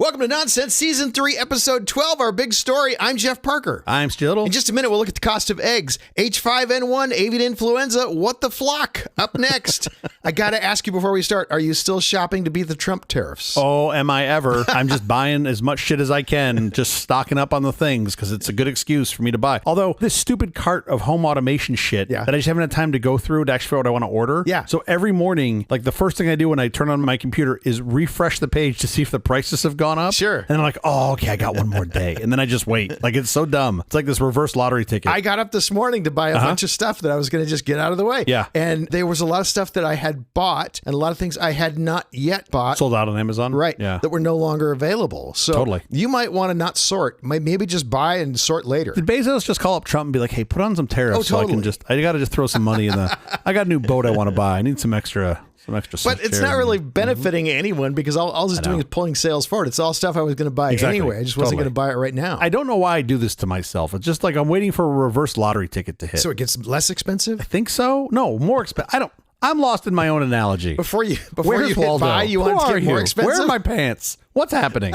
Welcome to Nonsense, Season 3, Episode 12, our big story. I'm Jeff Parker. I'm Stittle. In just a minute, we'll look at the cost of eggs. H5N1, Avian Influenza, what the flock? Up next. I got to ask you before we start, are you still shopping to beat the Trump tariffs? Oh, am I ever? I'm just buying as much shit as I can, just stocking up on the things because it's a good excuse for me to buy. Although this stupid cart of home automation shit that I just haven't had time to go through to actually figure out what I want to order. Yeah. So every morning, like the first thing I do when I turn on my computer is refresh the page to see if the prices have gone up. Sure. And I'm like, oh, okay, I got one more day. And then I just wait. Like, it's so dumb. It's like this reverse lottery ticket. I got up this morning to buy a bunch of stuff that I was going to just get out of the way. Yeah. And there was a lot of stuff that I had bought and a lot of things I had not yet bought. Sold out on Amazon. Right. Yeah. That were no longer available. So Totally. You might want to not sort. Maybe just buy and sort later. Did Bezos just call up Trump and be like, hey, put on some tariffs Oh, totally. so I got to just throw some money in I got a new boat I want to buy. I need some extra But it's not really benefiting anyone because all I was doing is pulling sales forward. It's all stuff I was going to buy anyway. I just wasn't going to buy it right now. I don't know why I do this to myself. It's just like I'm waiting for a reverse lottery ticket to hit. So it gets less expensive? I think so. No, more expensive. I'm lost in my own analogy. Before you Where's hit Waldo? buy, you want to get more expensive? Where are my pants? What's happening?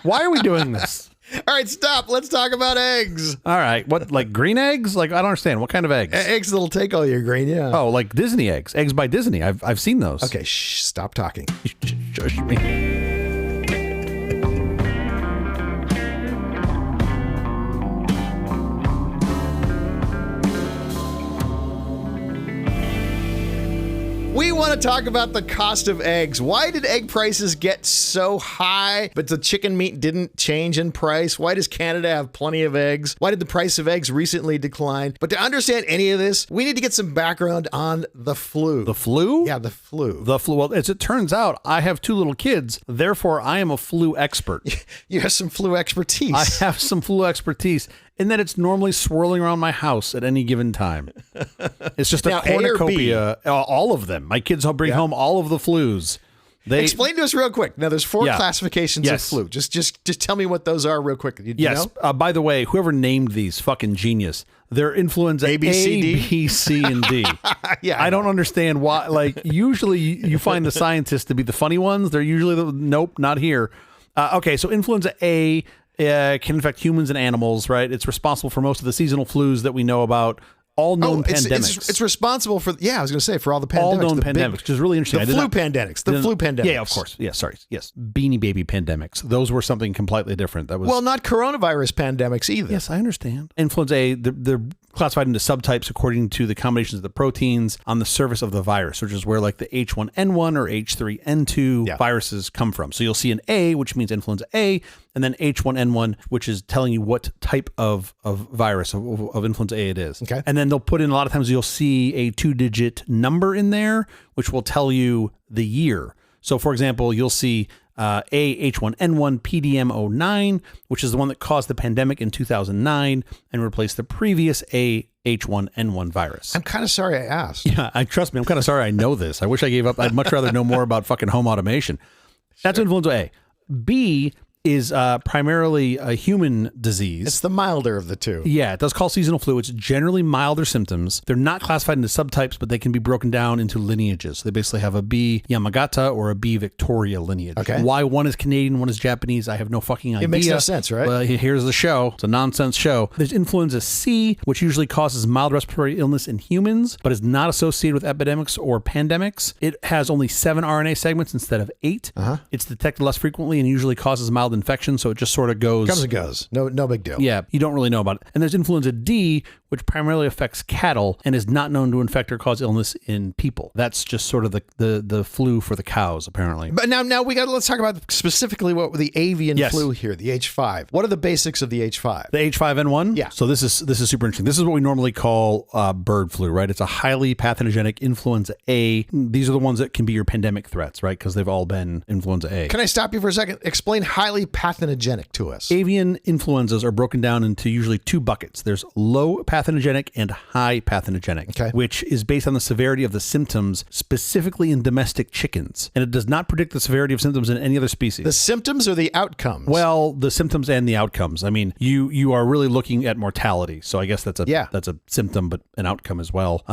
Why are we doing this? All right, stop. Let's talk about eggs. All right. What, like green eggs? Like, I don't understand. What kind of eggs? Eggs that'll take all your grain, yeah. Oh, like Disney eggs. Eggs by Disney. I've seen those. Okay, shh, stop talking. Shush me. We want to talk about the cost of eggs. Why did egg prices get so high, but the chicken meat didn't change in price? Why does Canada have plenty of eggs? Why did the price of eggs recently decline? But to understand any of this, we need to get some background on the flu. The flu? Yeah, the flu. The flu. Well, as it turns out, I have 2 little kids. Therefore, I am a flu expert. You have some flu expertise. I have some flu expertise. In that it's normally swirling around my house at any given time. It's just a cornucopia. All of them. My kids bring home all of the flus. Explain to us real quick. Now, there's 4 classifications of flu. Just tell me what those are real quick. You know? By the way, whoever named these, fucking genius. They're influenza A, B, C, and D. Yeah, I don't understand why. Like, usually you find the scientists to be the funny ones. They're usually nope, not here. Okay, so influenza A can infect humans and animals, right? It's responsible for most of the seasonal flus that we know about. All known pandemics. It's responsible for, I was going to say, for all the pandemics. All known pandemics, which is really interesting. The flu pandemics. Yeah, of course. Yeah, sorry. Yes. Beanie Baby pandemics. Those were something completely different. That was not coronavirus pandemics either. Yes, I understand. Influenza A, they're classified into subtypes according to the combinations of the proteins on the surface of the virus, which is where like the H5N1 or H3N2 viruses come from. So you'll see an A, which means influenza A, and then H5N1, which is telling you what type of virus of influenza A it is. Okay. And then they'll put in, a lot of times you'll see a 2-digit number in there, which will tell you the year. So for example, you'll see H5N1 PDM09, which is the one that caused the pandemic in 2009 and replaced the previous H5N1 virus. I'm kind of sorry I asked. Yeah, trust me, I'm kind of sorry I know this. I wish I gave up. I'd much rather know more about fucking home automation. That's influenza A. B is primarily a human disease. It's the milder of the two. Yeah, it does call seasonal flu. It's generally milder symptoms. They're not classified into subtypes, but they can be broken down into lineages. So they basically have a B Yamagata or a B Victoria lineage. Okay. Why one is Canadian, one is Japanese, I have no fucking idea. It makes no sense, right? Well, here's the show. It's a nonsense show. There's influenza C, which usually causes mild respiratory illness in humans, but is not associated with epidemics or pandemics. It has only 7 RNA segments instead of 8. It's detected less frequently and usually causes mild infection, so it just sort of goes. Comes and goes. No big deal. Yeah, you don't really know about it. And there's influenza D, which primarily affects cattle and is not known to infect or cause illness in people. That's just sort of the flu for the cows, apparently. But now let's talk about specifically what the avian flu here, the H5. What are the basics of the H5? The H5N1? Yeah. So this is super interesting. This is what we normally call bird flu, right? It's a highly pathogenic influenza A. These are the ones that can be your pandemic threats, right? Because they've all been influenza A. Can I stop you for a second? Explain highly pathogenic to us. Avian influenzas are broken down into usually 2 buckets. There's low pathogenic and high pathogenic, which is based on the severity of the symptoms, specifically in domestic chickens. And it does not predict the severity of symptoms in any other species. The symptoms or the outcomes? Well, the symptoms and the outcomes. I mean, you are really looking at mortality. So I guess that's a symptom, but an outcome as well.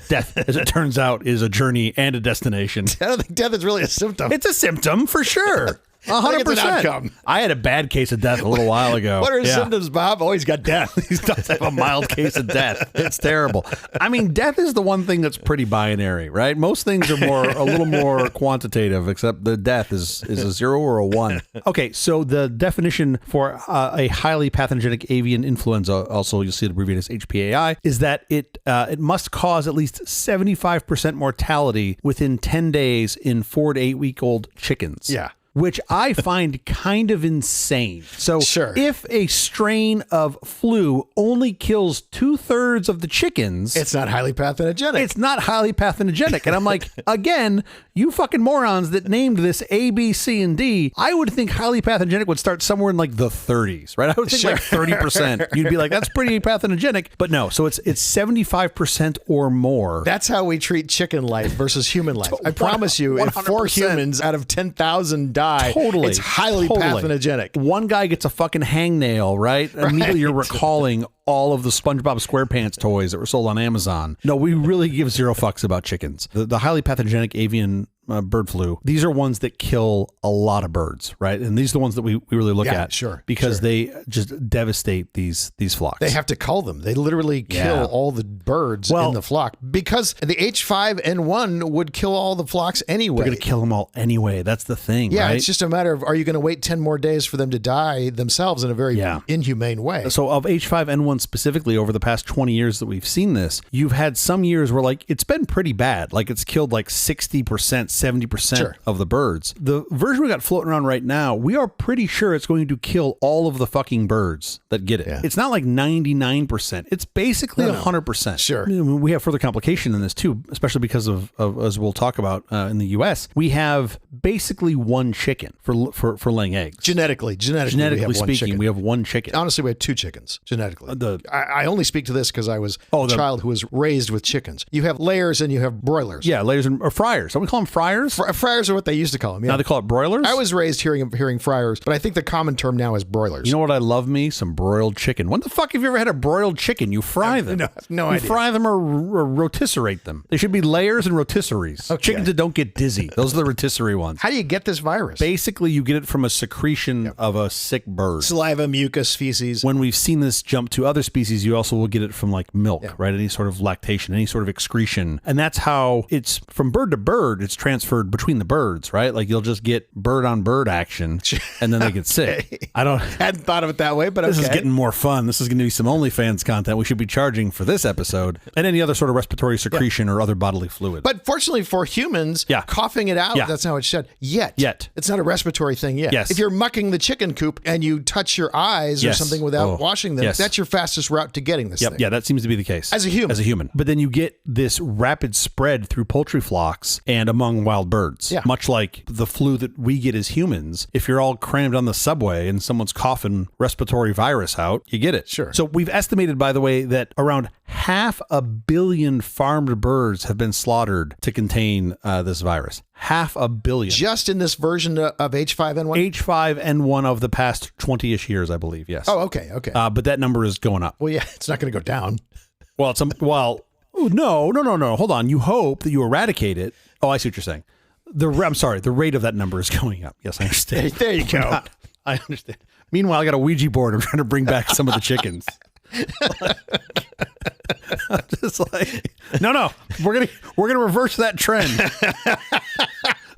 Death, as it turns out, is a journey and a destination. I don't think death is really a symptom. It's a symptom for sure. 100%. I had a bad case of death a little while ago. What are his symptoms, Bob? Oh, he's got death. He does have a mild case of death. It's terrible. I mean, death is the one thing that's pretty binary, right? Most things are a little more quantitative, except the death is a 0 or a 1. Okay, so the definition for a highly pathogenic avian influenza, also you'll see it abbreviated as HPAI, is that it must cause at least 75% mortality within 10 days in 4 to 8 week old chickens. Yeah. Which I find kind of insane. So if a strain of flu only kills 2/3 of the chickens, it's not highly pathogenic. It's not highly pathogenic. And I'm like, again, you fucking morons that named this A, B, C, and D, I would think highly pathogenic would start somewhere in like the 30s, right? I would think like 30%. You'd be like, that's pretty pathogenic. But no, so it's 75% or more. That's how we treat chicken life versus human life. I promise you, 100%. If 4 humans out of 10,000 die, it's highly pathogenic. One guy gets a fucking hangnail, right? Immediately you're recalling all of the SpongeBob SquarePants toys that were sold on Amazon. No, we really give 0 fucks about chickens. The highly pathogenic avian bird flu, these are ones that kill a lot of birds, right? And these are the ones that we really look at. Because they just devastate these flocks. They have to cull them. They literally kill all the birds in the flock because the H5N1 would kill all the flocks anyway. They're going to kill them all anyway. That's the thing, right? It's just a matter of, are you going to wait 10 more days for them to die themselves in a very inhumane way? So of H5N1 specifically, over the past 20 years that we've seen this, you've had some years where like it's been pretty bad. Like it's killed like 60%, 70% of the birds. The version we got floating around right now, we are pretty sure it's going to kill all of the fucking birds that get it. Yeah. It's not like 99%. It's basically 100%. Sure. I mean, we have further complication in this too, especially because of as we'll talk about in the US, we have basically 1 chicken for laying eggs. Genetically speaking, we have 1 chicken. Honestly, we have 2 chickens genetically. I only speak to this because I was a child who was raised with chickens. You have layers and you have broilers. Yeah, layers or fryers. Don't we call them fryers? Fryers are what they used to call them. Yeah. Now they call it broilers? I was raised hearing fryers, but I think the common term now is broilers. You know what I love me? Some broiled chicken. When the fuck have you ever had a broiled chicken? You fry them. No idea. You fry them or rotisserate them. They should be layers and rotisseries. Okay. Chickens that don't get dizzy. Those are the rotisserie ones. How do you get this virus? Basically, you get it from a secretion of a sick bird. Saliva, mucus, feces. When we've seen this jump to other species, you also will get it from like milk, right? Any sort of lactation, any sort of excretion. And that's how it's from bird to bird, it's transferred between the birds, right? Like you'll just get bird on bird action and then they get sick. I hadn't thought of it that way, but this is getting more fun. This is going to be some OnlyFans content we should be charging for this episode and any other sort of respiratory secretion or other bodily fluid. But fortunately for humans, coughing it out, that's how it's shed. Yet. It's not a respiratory thing yet. Yes. If you're mucking the chicken coop and you touch your eyes or something without washing them, that's your fastest route to getting this thing. Yeah, that seems to be the case. As a human. But then you get this rapid spread through poultry flocks and among wild birds. Yeah. Much like the flu that we get as humans. If you're all crammed on the subway and someone's coughing respiratory virus out, you get it. Sure. So we've estimated, by the way, that around 500 million farmed birds have been slaughtered to contain this virus. 500 million. Just in this version of H5N1? H5N1 of the past 20-ish years, I believe, yes. Oh, okay. But that number is going up. Well, yeah, it's not going to go down. No. Hold on. You hope that you eradicate it. Oh, I see what you're saying. The rate of that number is going up. Yes, I understand. There you go. I understand. Meanwhile, I got a Ouija board. I'm trying to bring back some of the chickens. I'm just like, no, we're gonna reverse that trend.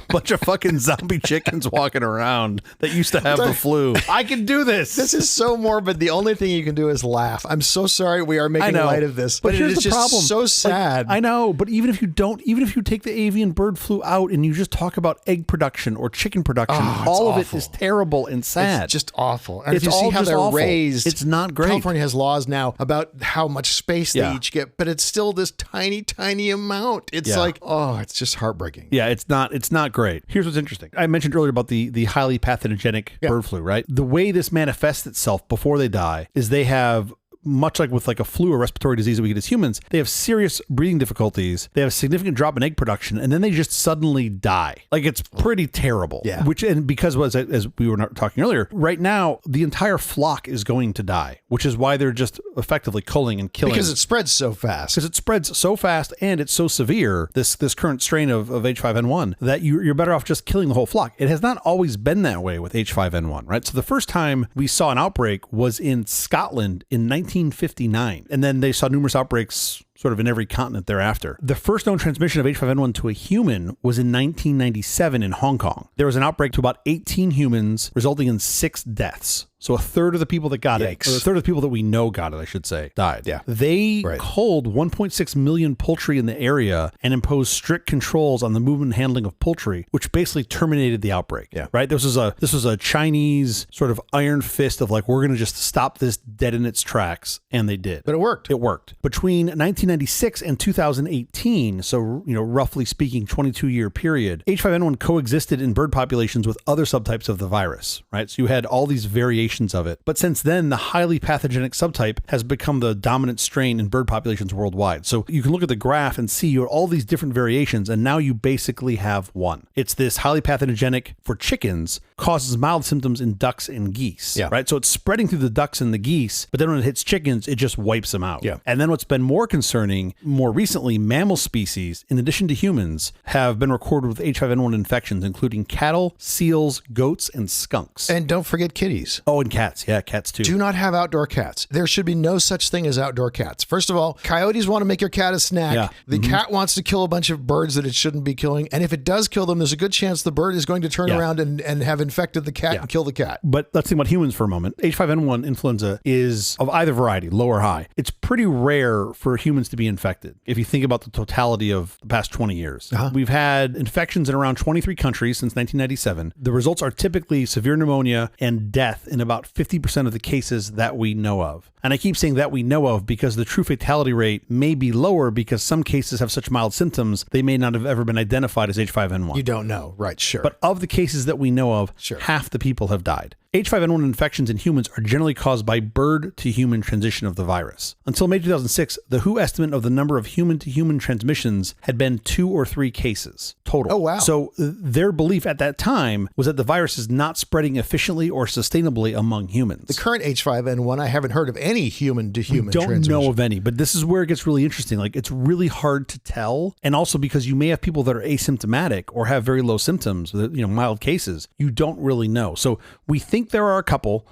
Bunch of fucking zombie chickens walking around that used to have the flu. I can do this. This is so morbid. The only thing you can do is laugh. I'm so sorry we are making light of this, but it is just problem. So sad. Like, I know, but even if you take the avian bird flu out and you just talk about egg production or chicken production, all of it is terrible and sad. It's just awful. And if you see how they're raised, it's not great. California has laws now about how much space they each get, but it's still this tiny amount. It's like, it's just heartbreaking. Yeah, it's not great. Here's what's interesting. I mentioned earlier about the highly pathogenic bird flu, right? The way this manifests itself before they die is they have, much like with like a flu or respiratory disease that we get as humans, they have serious breathing difficulties. They have a significant drop in egg production, and then they just suddenly die. Like it's pretty terrible. Yeah. Because as we were talking earlier, right now the entire flock is going to die, which is why they're just effectively culling and killing. Because it spreads so fast. Because it spreads so fast and it's so severe, this current strain of H5N1, that you're better off just killing the whole flock. It has not always been that way with H5N1, right? So the first time we saw an outbreak was in Scotland in 1959. And then they saw numerous outbreaks sort of in every continent thereafter. The first known transmission of H5N1 to a human was in 1997 in Hong Kong. There was an outbreak to about 18 humans, resulting in 6 deaths. So a third of the people that got it, or a third of the people that we know got it, I should say, died. Yeah. They culled 1.6 million poultry in the area and imposed strict controls on the movement and handling of poultry, which basically terminated the outbreak. Yeah. Right? This was a Chinese sort of iron fist of like, we're going to just stop this dead in its tracks. And they did. But it worked. It worked. Between 1996 and 2018, so, roughly speaking, 22-year period, H5N1 coexisted in bird populations with other subtypes of the virus, right? So you had all these variations of it. But since then, the highly pathogenic subtype has become the dominant strain in bird populations worldwide. So you can look at the graph and see all these different variations, and now you basically have one. It's this highly pathogenic for chickens, causes mild symptoms in ducks and geese, right? So it's spreading through the ducks and the geese, but then when it hits chickens, it just wipes them out. Yeah. And then what's been more concerning, more recently, mammal species, in addition to humans, have been recorded with H5N1 infections, including cattle, seals, goats, and skunks. And don't forget kitties. Oh, and cats. Yeah, cats too. Do not have outdoor cats. There should be no such thing as outdoor cats. First of all, coyotes want to make your cat a snack. Yeah. The cat wants to kill a bunch of birds that it shouldn't be killing. And if it does kill them, there's a good chance the bird is going to turn around and have infected the cat and kill the cat. But let's think about humans for a moment. H5N1 influenza is of either variety, low or high. It's pretty rare for humans to be infected. If you think about the totality of the past 20 years, we've had infections in around 23 countries since 1997. The results are typically severe pneumonia and death in about 50% of the cases that we know of. And I keep saying that we know of because the true fatality rate may be lower because some cases have such mild symptoms, they may not have ever been identified as H5N1. You don't know. Right, sure. But of the cases that we know of, half the people have died. H5N1 infections in humans are generally caused by bird-to-human transition of the virus. Until May 2006, the WHO estimate of the number of human-to-human transmissions had been 2 or 3 cases total. Oh, wow. So their belief at that time was that the virus is not spreading efficiently or sustainably among humans. The current H5N1, I haven't heard of any human-to-human transmission. Don't know of any, but this is where it gets really interesting. Like, it's really hard to tell. And also because you may have people that are asymptomatic or have very low symptoms, mild cases. You don't really know. So we think there are a couple.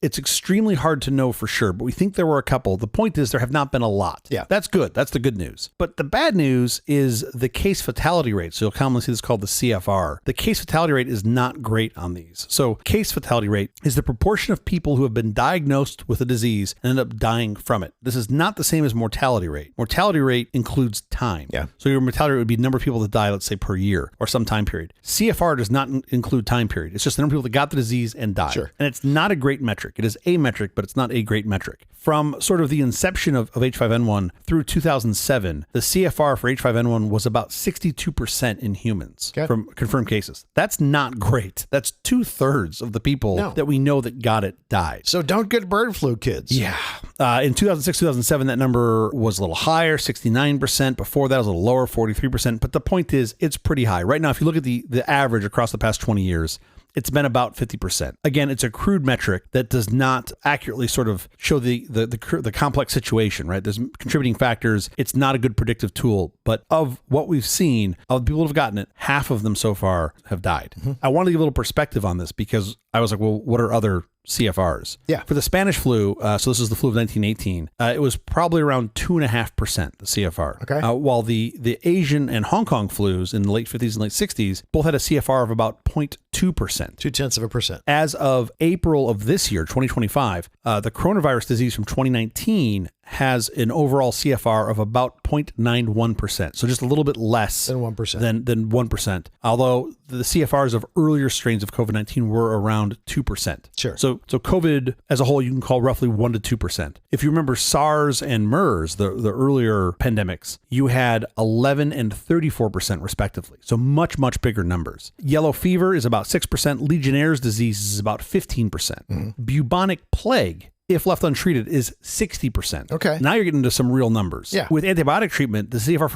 It's extremely hard to know for sure, but we think there were a couple. The point is there have not been a lot. Yeah. That's good. That's the good news. But the bad news is the case fatality rate. So you'll commonly see this called the CFR. The case fatality rate is not great on these. So case fatality rate is the proportion of people who have been diagnosed with a disease and end up dying from it. This is not the same as mortality rate. Mortality rate includes time. Yeah. So your mortality rate would be the number of people that die, let's say, per year or some time period. CFR does not include time period. It's just the number of people that got the disease and died. Sure. And it's not a great metric. It is a metric, but it's not a great metric. From sort of the inception of H5N1 through 2007, the CFR for H5N1 was about 62% in humans from confirmed cases. That's not great. That's 2/3 of the people that we know that got it died. So don't get bird flu, kids. Yeah. In 2006, 2007, that number was a little higher, 69%. Before that, it was a little lower, 43%. But the point is, it's pretty high. Right now, if you look at the average across the past 20 years, it's been about 50%. Again, it's a crude metric that does not accurately sort of show the complex situation, right? There's contributing factors. It's not a good predictive tool, but of what we've seen, of the people who have gotten it, half of them so far have died. I want to give a little perspective on this because I was like, well, what are other CFRs? Yeah. For the Spanish flu, so this is the flu of 1918, it was probably around 2.5%, the CFR. Okay. While the Asian and Hong Kong flus in the late 50s and late 60s both had a CFR of about 0.2%. 0.2%. As of April of this year, 2025, the coronavirus disease from 2019 has an overall CFR of about 0.91%. So just a little bit less than 1%. Than 1%. Although the CFRs of earlier strains of COVID-19 were around 2%. Sure. So COVID as a whole, you can call roughly 1 to 2%. If you remember SARS and MERS, the earlier pandemics, you had 11 and 34% respectively. So much, much bigger numbers. Yellow fever is about 6%. Legionnaire's disease is about 15%. Bubonic plague, if left untreated, is 60%. Okay. Now you're getting into some real numbers. Yeah. With antibiotic treatment, the CFR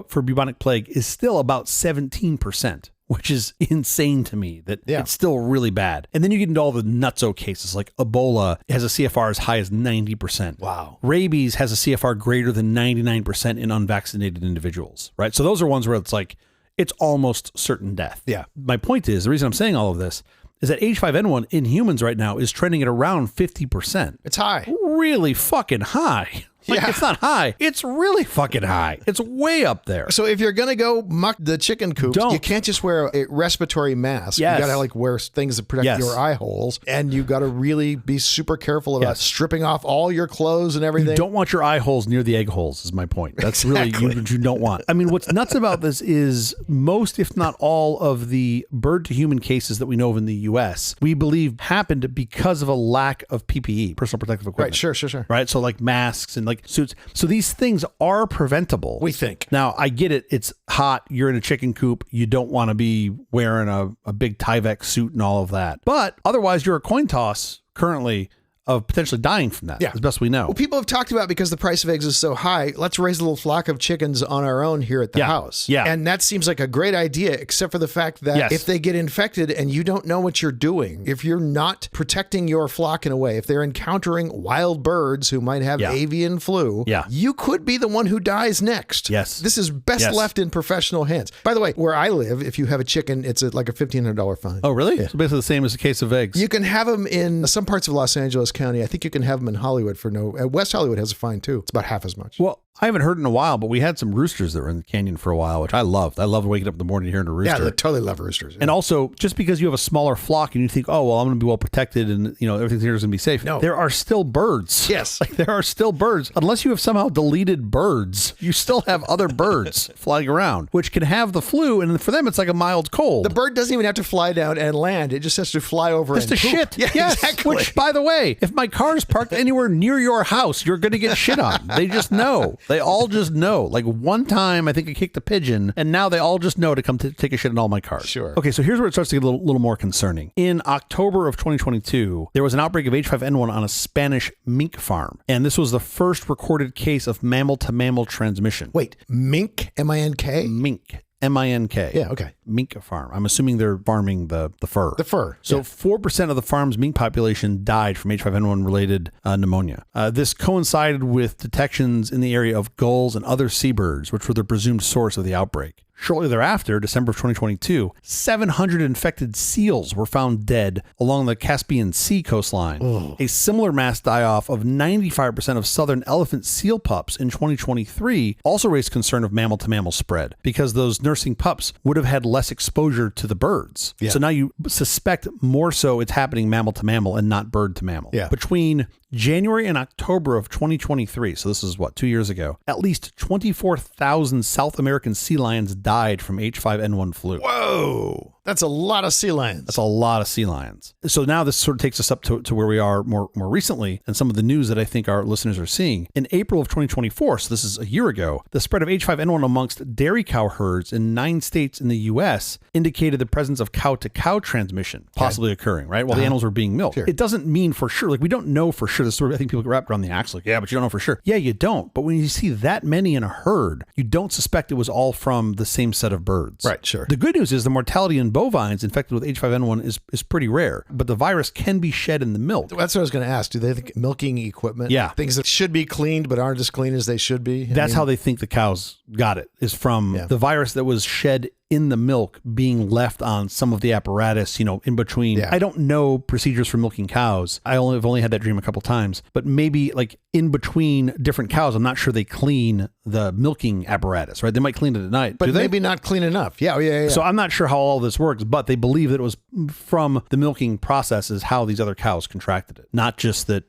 for bubonic plague is still about 17%. which is insane to me that Yeah. it's still really bad. And then you get into all the nutso cases, like Ebola has a CFR as high as 90%. Wow. Rabies has a CFR greater than 99% in unvaccinated individuals, right? So those are ones where it's like, it's almost certain death. Yeah. My point is, the reason I'm saying all of this is that H5N1 in humans right now is trending at around 50%. It's high. Really fucking high. Like, Yeah. it's not high. It's really fucking high. It's way up there. So if you're going to go muck the chicken coops, Don't. you can't just wear a respiratory mask. Yes. You got to like wear things that protect Yes. your eye holes. And you got to really be super careful about Yes. stripping off all your clothes and everything. You don't want your eye holes near the egg holes is my point. That's really what you don't want. I mean, what's nuts about this is most, if not all, of the bird to human cases that we know of in the U.S., we believe happened because of a lack of PPE, personal protective equipment. Right, sure. Right? So like masks and like suits. So these things are preventable. We think. Now, I get it. It's hot. You're in a chicken coop. You don't want to be wearing a big Tyvek suit and all of that. But otherwise, you're a coin toss currently of potentially dying from that, as best we know. Well, people have talked about because the price of eggs is so high, let's raise a little flock of chickens on our own here at the house. Yeah. And that seems like a great idea, except for the fact that if they get infected and you don't know what you're doing, if you're not protecting your flock in a way, if they're encountering wild birds who might have avian flu, you could be the one who dies next. Yes. This is best left in professional hands. By the way, where I live, if you have a chicken, it's like a $1,500 fine. Oh, really? Yeah. So basically the same as a case of eggs. You can have them in some parts of Los Angeles County. I think you can have them in Hollywood for no. West Hollywood has a fine too. It's about half as much. Well, I haven't heard in a while, but we had some roosters that were in the canyon for a while, which I loved. I loved waking up in the morning hearing a rooster. Yeah, I totally love roosters. Yeah. And also, just because you have a smaller flock and you think, oh, well, I'm going to be well protected and, you know, everything here is going to be safe. No. There are still birds. Yes. Like, there are still birds. Unless you have somehow deleted birds, you still have other birds flying around, which can have the flu. And for them, it's like a mild cold. The bird doesn't even have to fly down and land. It just has to fly over Just and to poop. shit. Yeah, yes. exactly. Which, by the way, if my car is parked anywhere near your house, you're going to get shit on. They just know. They all just know. Like one time, I think I kicked a pigeon, and now they all just know to come take a shit in all my cars. Sure. Okay, so here's where it starts to get a little more concerning. In October of 2022, there was an outbreak of H5N1 on a Spanish mink farm, and this was the first recorded case of mammal-to-mammal transmission. Wait, mink? M-I-N-K? Mink. M-I-N-K. Yeah, okay. Mink farm. I'm assuming they're farming the fur. The fur. So 4% of the farm's mink population died from H5N1 related pneumonia. This coincided with detections in the area of gulls and other seabirds, which were the presumed source of the outbreak. Shortly thereafter, December of 2022, 700 infected seals were found dead along the Caspian Sea coastline. Ugh. A similar mass die-off of 95% of southern elephant seal pups in 2023 also raised concern of mammal-to-mammal spread because those nursing pups would have had less exposure to the birds. Yeah. So now you suspect more so it's happening mammal-to-mammal and not bird-to-mammal. Yeah. Between January and October of 2023, so this is 2 years ago, at least 24,000 South American sea lions died from H5N1 flu. Whoa. That's a lot of sea lions. That's a lot of sea lions. So now this sort of takes us up to where we are more recently and some of the news that I think our listeners are seeing. In April of 2024, so this is a year ago, the spread of H5N1 amongst dairy cow herds in 9 states in the U.S. indicated the presence of cow-to-cow transmission possibly occurring, right? While the animals were being milked. Sure. It doesn't mean for sure. Like, we don't know for sure. This sort of, I think people get wrapped around the axle. Like, yeah, but you don't know for sure. Yeah, you don't. But when you see that many in a herd, you don't suspect it was all from the same set of birds. Right, sure. The good news is the mortality in bovines infected with H5N1 is pretty rare, but the virus can be shed in the milk. That's what I was going to ask. Do they think milking equipment? Yeah. Things that should be cleaned but aren't as clean as they should be? That's how they think the cows got it, is from the virus that was shed in the milk being left on some of the apparatus, in between. Yeah. I don't know procedures for milking cows. I've only had that dream a couple times, but maybe like in between different cows, I'm not sure they clean the milking apparatus, right? They might clean it at night, but maybe not clean enough. Yeah. So I'm not sure how all this works, but they believe that it was from the milking process is how these other cows contracted it. Not just that,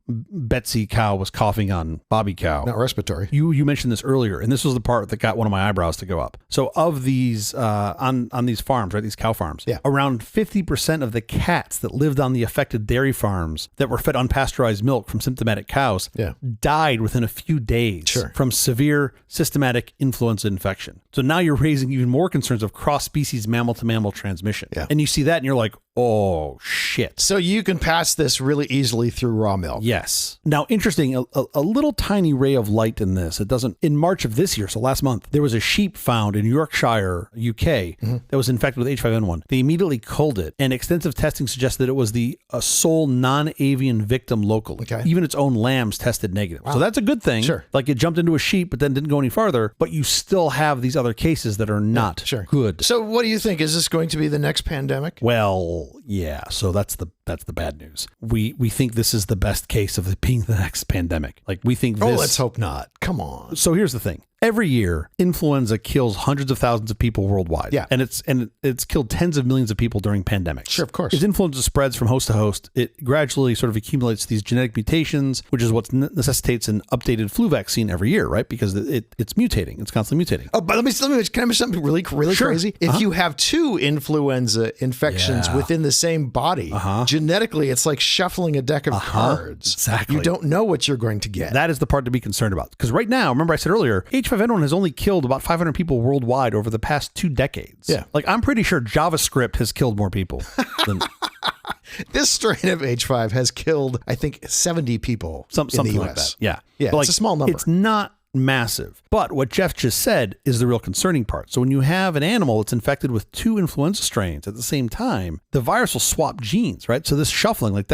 Betsy cow was coughing on Bobby cow. Not respiratory. You mentioned this earlier, and this was the part that got one of my eyebrows to go up. So of these, on these farms, right, these cow farms, around 50% of the cats that lived on the affected dairy farms that were fed unpasteurized milk from symptomatic cows died within a few days from severe systematic influenza infection. So now you're raising even more concerns of cross-species mammal-to-mammal transmission. Yeah. And you see that and you're like, Oh, shit. So you can pass this really easily through raw milk. Yes. Now, interesting, a little tiny ray of light in this. It doesn't, in March of this year, so last month, there was a sheep found in Yorkshire, UK, that was infected with H5N1. They immediately culled it, and extensive testing suggested that it was the sole non-avian victim locally. Okay. Even its own lambs tested negative. Wow. So that's a good thing. Sure. Like it jumped into a sheep, but then didn't go any farther, but you still have these other cases that are not good. So what do you think? Is this going to be the next pandemic? Well, yeah. So that's the bad news. We think this is the best case of it being the next pandemic. Like we think this. Oh, let's hope not. Come on. So here's the thing. Every year, influenza kills hundreds of thousands of people worldwide. Yeah. And it's killed tens of millions of people during pandemics. Sure, of course. As influenza spreads from host to host, it gradually sort of accumulates these genetic mutations, which is what necessitates an updated flu vaccine every year, right? Because it's mutating. It's constantly mutating. Oh, but let me can I mention something really crazy? If you have two influenza infections within the same body, genetically, it's like shuffling a deck of cards. Exactly. You don't know what you're going to get. That is the part to be concerned about. Because right now, remember I said earlier, H5N1 has only killed about 500 people worldwide over the past 2 decades. Yeah. Like I'm pretty sure JavaScript has killed more people than this strain of H5 has killed, I think, 70 people something in the US. like that. Yeah. Yeah, But it's a small number. It's not massive. But what Jeff just said is the real concerning part. So when you have an animal that's infected with 2 influenza strains at the same time, the virus will swap genes, right? So this shuffling, like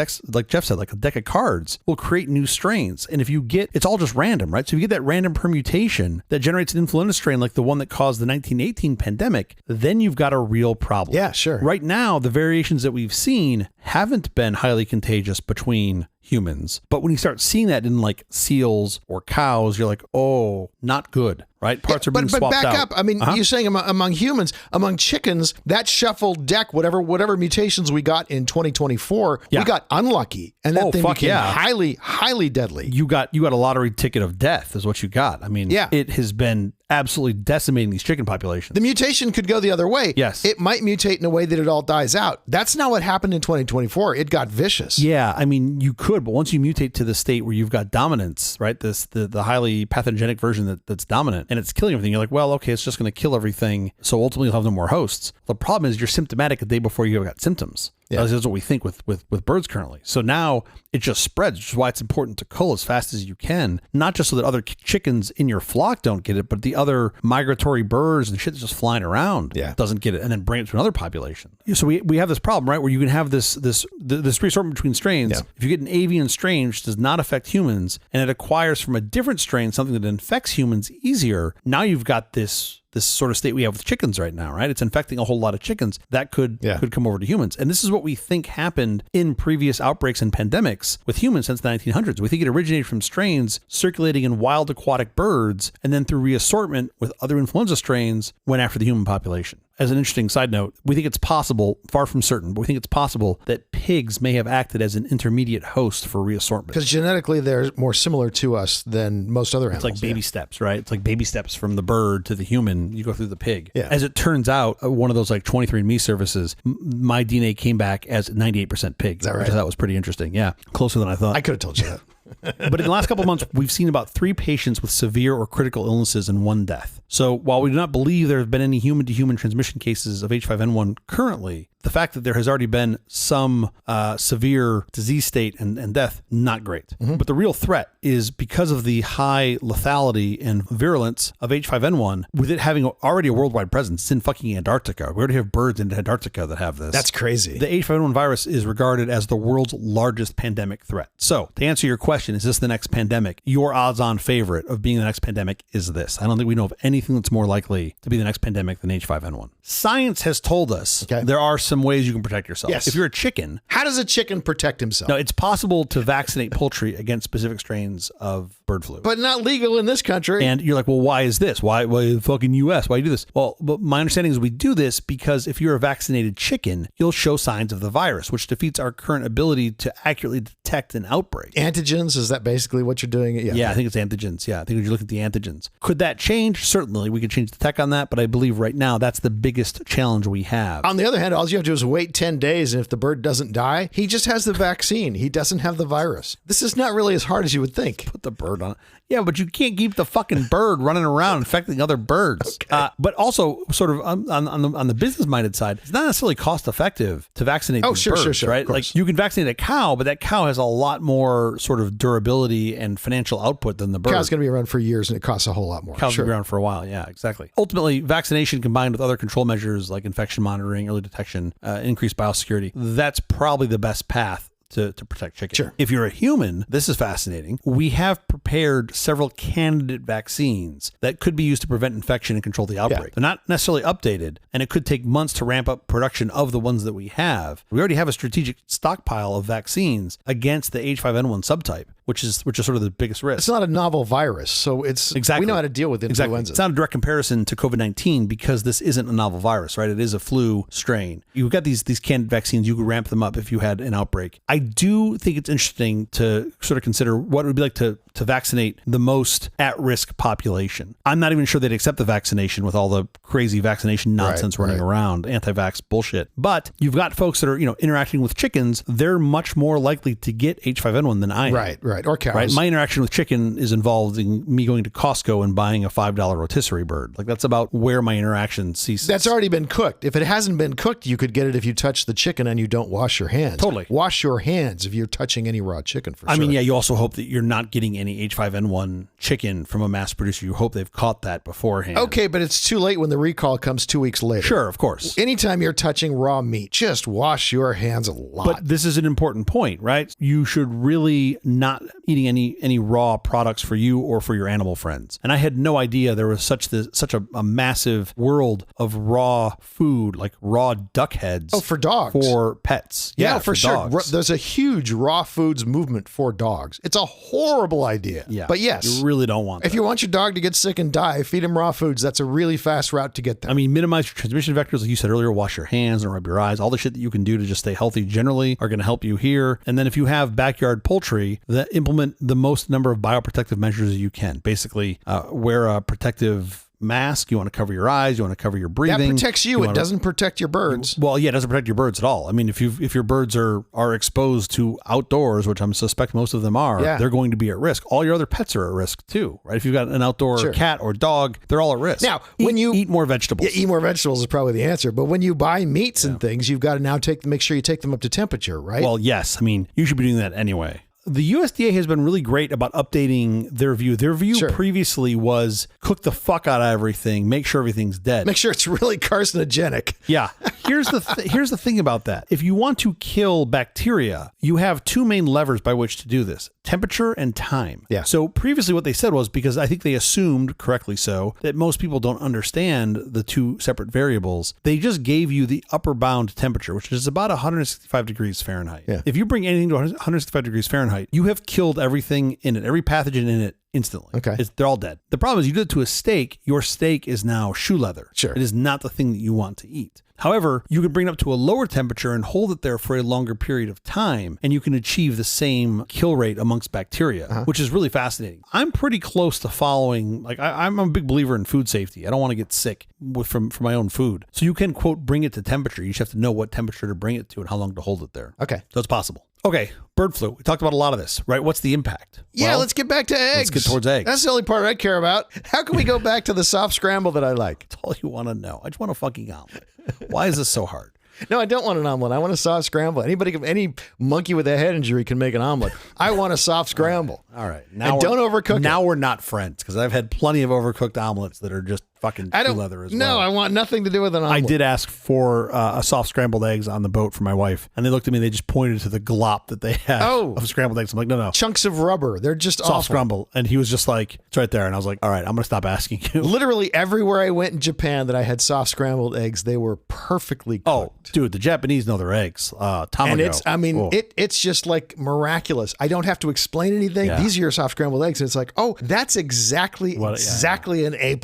Jeff said, like a deck of cards, will create new strains. And if you get, it's all just random, right? So if you get that random permutation that generates an influenza strain like the one that caused the 1918 pandemic, then you've got a real problem. Yeah, sure. Right now, the variations that we've seen haven't been highly contagious between humans. But when you start seeing that in like seals or cows, you're like, oh, not good, right? Parts are being swapped out. But back up. I mean, you're saying among humans, among chickens, that shuffled deck, whatever mutations we got in 2024, we got unlucky. And that thing became highly, highly deadly. You got a lottery ticket of death is what you got. I mean, it has been absolutely decimating these chicken populations. The mutation could go the other way. Yes. It might mutate in a way that it all dies out. That's not what happened in 2024. It got vicious. Yeah. I mean, you could, but once you mutate to the state where you've got dominance, right? The highly pathogenic version that's dominant and it's killing everything. You're like, well, okay, it's just going to kill everything. So ultimately you'll have no more hosts. The problem is you're symptomatic a day before you ever got symptoms. Yeah. That's what we think with birds currently. So now it just spreads, which is why it's important to cull as fast as you can, not just so that other chickens in your flock don't get it, but the other migratory birds and shit that's just flying around doesn't get it, and then bring it to another population. So we have this problem, right, where you can have this reassortment between strains. Yeah. If you get an avian strain which does not affect humans, and it acquires from a different strain something that infects humans easier, now you've got this sort of state we have with chickens right now, right? It's infecting a whole lot of chickens that could come over to humans. And this is what we think happened in previous outbreaks and pandemics with humans since the 1900s. We think it originated from strains circulating in wild aquatic birds and then through reassortment with other influenza strains went after the human population. As an interesting side note, we think it's possible, far from certain, but we think it's possible that pigs may have acted as an intermediate host for reassortment. Because genetically, they're more similar to us than most other animals. It's like baby steps, right? It's like baby steps from the bird to the human. You go through the pig. Yeah. As it turns out, one of those like 23andMe services, my DNA came back as 98% pig. Is that right? Which I thought was pretty interesting. Yeah. Closer than I thought. I could have told you that. But in the last couple of months, we've seen about 3 patients with severe or critical illnesses and 1 death. So while we do not believe there have been any human-to-human transmission cases of H5N1 currently, the fact that there has already been some severe disease state and death, not great. Mm-hmm. But the real threat is because of the high lethality and virulence of H5N1, with it having already a worldwide presence. It's in fucking Antarctica. We already have birds in Antarctica that have this. That's crazy. The H5N1 virus is regarded as the world's largest pandemic threat. So to answer your question, is this the next pandemic? Your odds-on favorite of being the next pandemic is this. I don't think we know of anything that's more likely to be the next pandemic than H5N1. Science has told us there are some ways you can protect yourself. Yes. If you're a chicken. How does a chicken protect himself? No, it's possible to vaccinate poultry against specific strains of bird flu. But not legal in this country. And you're like, well, why is this? Why the fucking U.S.? Why do you do this? Well, but my understanding is we do this because if you're a vaccinated chicken, you'll show signs of the virus, which defeats our current ability to accurately detect an outbreak. Antigens, is that basically what you're doing? Yeah, I think it's antigens. Yeah, I think when you look at the antigens. Could that change? Certainly, we could change the tech on that, but I believe right now that's the biggest challenge we have. On the other hand, all you have to do is wait 10 days, and if the bird doesn't die, he just has the vaccine. He doesn't have the virus. This is not really as hard as you would think. Put the bird on. Yeah, but you can't keep the fucking bird running around infecting other birds. Okay. But also, sort of on the business-minded side, it's not necessarily cost-effective to vaccinate these birds, right? Like you can vaccinate a cow, but that cow has a lot more sort of durability and financial output than the bird. Cow's going to be around for years, and it costs a whole lot more. Cow's going to be around for a while. Yeah, exactly. Ultimately, vaccination combined with other control measures like infection monitoring, early detection, increased biosecurity, that's probably the best path to protect chicken. Sure. If you're a human, this is fascinating. We have prepared several candidate vaccines that could be used to prevent infection and control the outbreak. Yeah. They're not necessarily updated, and it could take months to ramp up production of the ones that we have. We already have a strategic stockpile of vaccines against the H5N1 subtype, which is sort of the biggest risk. It's not a novel virus, so it's we know how to deal with influenza. Exactly. It's not a direct comparison to COVID-19 because this isn't a novel virus, right? It is a flu strain. You've got these candidate vaccines. You could ramp them up if you had an outbreak. I do think it's interesting to sort of consider what it would be like to vaccinate the most at-risk population. I'm not even sure they'd accept the vaccination with all the crazy vaccination nonsense running around, anti-vax bullshit. But you've got folks that are, interacting with chickens. They're much more likely to get H5N1 than I am. Right. Or cows. Right. My interaction with chicken is involved in me going to Costco and buying a $5 rotisserie bird. Like that's about where my interaction ceases. That's already been cooked. If it hasn't been cooked, you could get it if you touch the chicken and you don't wash your hands. Totally. Wash your hands if you're touching any raw chicken for sure. I mean, yeah, you also hope that you're not getting any H5N1 chicken from a mass producer. You hope they've caught that beforehand. Okay, but it's too late when the recall comes 2 weeks later. Sure, of course. Anytime you're touching raw meat, just wash your hands a lot. But this is an important point, right? You should really not eating any raw products for you or for your animal friends. And I had no idea there was such a massive world of raw food, like raw duck heads. Oh, for dogs. For pets. Yeah, for sure. There's a huge raw foods movement for dogs. It's a horrible idea. Yeah. But yes. You really don't want that. If you want your dog to get sick and die, feed him raw foods. That's a really fast route to get them. I mean, minimize your transmission vectors. Like you said earlier, wash your hands and rub your eyes. All the shit that you can do to just stay healthy generally are going to help you here. And then if you have backyard poultry, implement the most number of bioprotective measures you can. Basically, wear a protective mask. You want to cover your eyes. You want to cover your breathing. That protects you. It doesn't protect your birds. Well, yeah, it doesn't protect your birds at all. I mean, if your birds are exposed to outdoors, which I'm suspect most of them are, they're going to be at risk. All your other pets are at risk too, right? If you've got an outdoor cat or dog, they're all at risk. Now, when you eat more vegetables, eat more vegetables is probably the answer. But when you buy meats and things, you've got to now make sure you take them up to temperature, right? Well, yes. I mean, you should be doing that anyway. The USDA has been really great about updating their view. Their view previously was cook the fuck out of everything, make sure everything's dead. Make sure it's really carcinogenic. Yeah. Here's the thing about that. If you want to kill bacteria, you have two main levers by which to do this: temperature and time. Yeah. So previously what they said was, because I think they assumed, correctly so, that most people don't understand the two separate variables, they just gave you the upper bound temperature, which is about 165 degrees Fahrenheit. Yeah. If you bring anything to 165 degrees Fahrenheit, you have killed everything in it, every pathogen in it instantly. Okay. They're all dead. The problem is you did it to a steak. Your steak is now shoe leather. Sure. It is not the thing that you want to eat. However, you can bring it up to a lower temperature and hold it there for a longer period of time, and you can achieve the same kill rate amongst bacteria, which is really fascinating. I'm pretty close to following, like I'm a big believer in food safety. I don't want to get sick from my own food. So you can, quote, bring it to temperature. You just have to know what temperature to bring it to and how long to hold it there. Okay. So it's possible. Okay, bird flu. We talked about a lot of this, right? What's the impact? Yeah, Well, let's get back to eggs. Let's get towards eggs. That's the only part I care about. How can we go back to the soft scramble that I like? That's all you want to know. I just want a fucking omelet. Why is this so hard? No, I don't want an omelet. I want a soft scramble. Any monkey with a head injury can make an omelet. I want a soft scramble. All right. Now don't overcook it. Now we're not friends, because I've had plenty of overcooked omelets that are just fucking shoe leather as well. No, I want nothing to do with an omelet. I did ask for a soft scrambled eggs on the boat for my wife, and they looked at me and they just pointed to the glop that they had of scrambled eggs. I'm like, no. Chunks of rubber. They're just soft awful. scramble. And he was just like, it's right there. And I was like, all right, I'm going to stop asking you. Literally everywhere I went in Japan that I had soft scrambled eggs, they were perfectly cooked. Oh, dude, the Japanese know their eggs. Tamago. And it's just like miraculous. I don't have to explain anything. Yeah. These are your soft scrambled eggs. And it's like, oh, that's exactly an A+.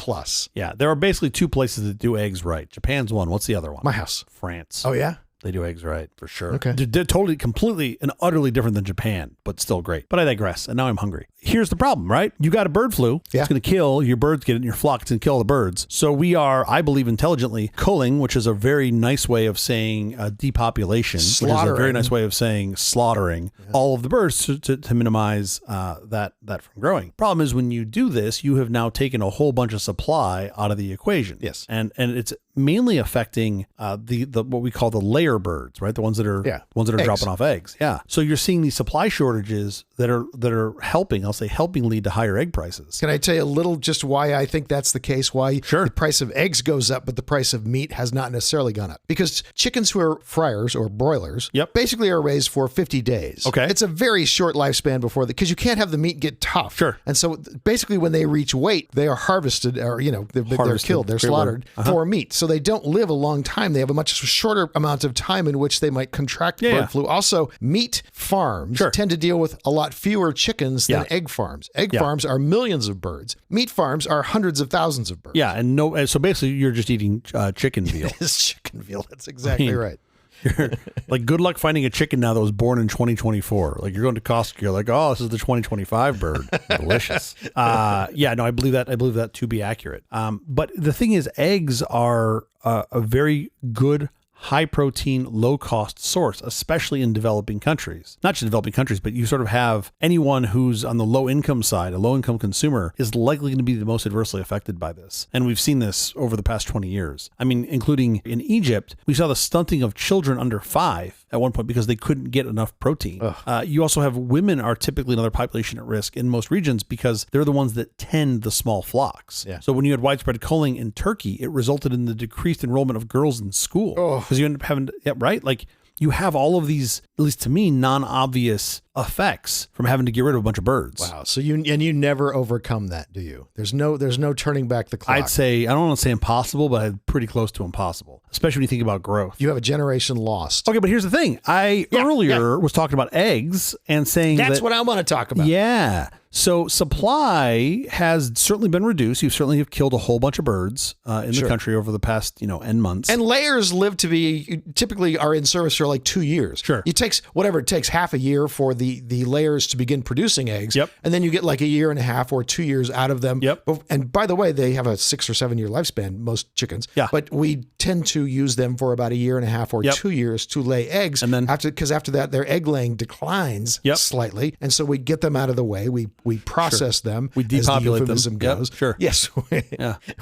Yeah, there are basically two places that do eggs right. Japan's one. What's the other one? My house. France. Oh, yeah? They do eggs right, for sure. Okay. They're totally, completely, and utterly different than Japan, but still great. But I digress, and now I'm hungry. here's the problem, right? You got a bird flu. Yeah. It's going to kill your birds, get it in your flock. It's going to kill all the birds. So we are, I believe, intelligently culling, which is a very nice way of saying depopulation, which is a very nice way of saying slaughtering all of the birds to minimize that from growing. Problem is, when you do this, you have now taken a whole bunch of supply out of the equation. Yes. And it's mainly affecting the what we call the layer birds, right? The ones that are dropping off eggs. Yeah. So you're seeing these supply shortages that are helping. I'll say helping lead to higher egg prices. Can I tell you a little just why I think that's the case? Why the price of eggs goes up, but the price of meat has not necessarily gone up? Because chickens who are fryers or broilers basically are raised for 50 days. Okay. It's a very short lifespan because you can't have the meat get tough. Sure. And so basically when they reach weight, they are harvested or, they're killed, they're slaughtered for meat. So they don't live a long time. They have a much shorter amount of time in which they might contract bird flu. Also, meat farms tend to deal with a lot fewer chickens than egg farms. Egg farms are millions of birds. Meat farms are hundreds of thousands of birds. Yeah, and so basically you're just eating chicken veal. It's chicken veal. That's exactly right. You're like, good luck finding a chicken now that was born in 2024. Like, you're going to Costco, you're like, oh, this is the 2025 bird. Delicious. I believe that to be accurate. But the thing is, eggs are a very good, high protein, low cost source, especially in developing countries. Not just developing countries, but you sort of have anyone who's on the low income side, a low income consumer, is likely going to be the most adversely affected by this. And we've seen this over the past 20 years. I mean, including in Egypt, we saw the stunting of children under 5 at one point because they couldn't get enough protein. You also have women are typically another population at risk in most regions because they're the ones that tend the small flocks. Yeah. So when you had widespread culling in Turkey, it resulted in the decreased enrollment of girls in school. Because you end up having, right? You have all of these, at least to me, non-obvious effects from having to get rid of a bunch of birds. Wow. So you never overcome that, do you? There's no turning back the clock. I'd say, I don't want to say impossible, but pretty close to impossible, especially when you think about growth. You have a generation lost. Okay, but here's the thing. I earlier was talking about eggs and saying that's what I want to talk about. Yeah. So supply has certainly been reduced. You certainly have killed a whole bunch of birds in the country over the past, N months. And layers typically are in service for like 2 years. Sure. It takes whatever it takes, half a year for the layers to begin producing eggs. Yep. And then you get like a year and a half or 2 years out of them. Yep. And by the way, they have a 6 or 7 year lifespan, most chickens. Yeah. But we tend to use them for about a year and a half or 2 years to lay eggs. And then after that, their egg laying declines slightly. And so we get them out of the way. We process them. We depopulate them. Goes. Yep, sure. Yes.